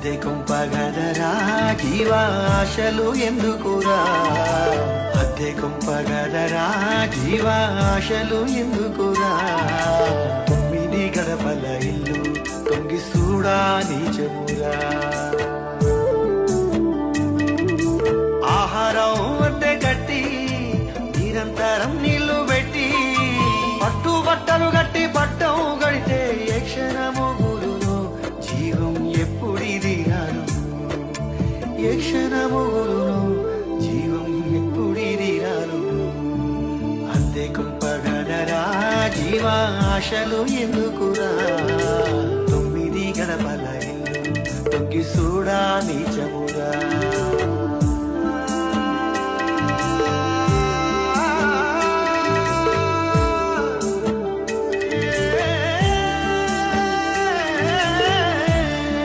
అద్దె కొంపగదరా జీవాశలు ఎందుకురా, అద్దె కొంపగదరా జీవాశలు ఎందుకురా. 9 గడపల ఇల్లు తొంగి చూడా నీచమురా. ఆహారం అద్దె కట్టి నిరంతరం నీళ్లు పెట్టి పట్టు బట్టలు గట్టి పట్టం గడితే ఏ క్షణము గురును జీవం ఎప్పుడిదిరాను, ఏ క్షణము గురును జీవం ఎప్పుడిదిరాను. అద్దె కొంపగదరా జీవాశలు ఎందుకురా, 9 గడపల ఇల్లు తొక్కి చూడా నీచమురా.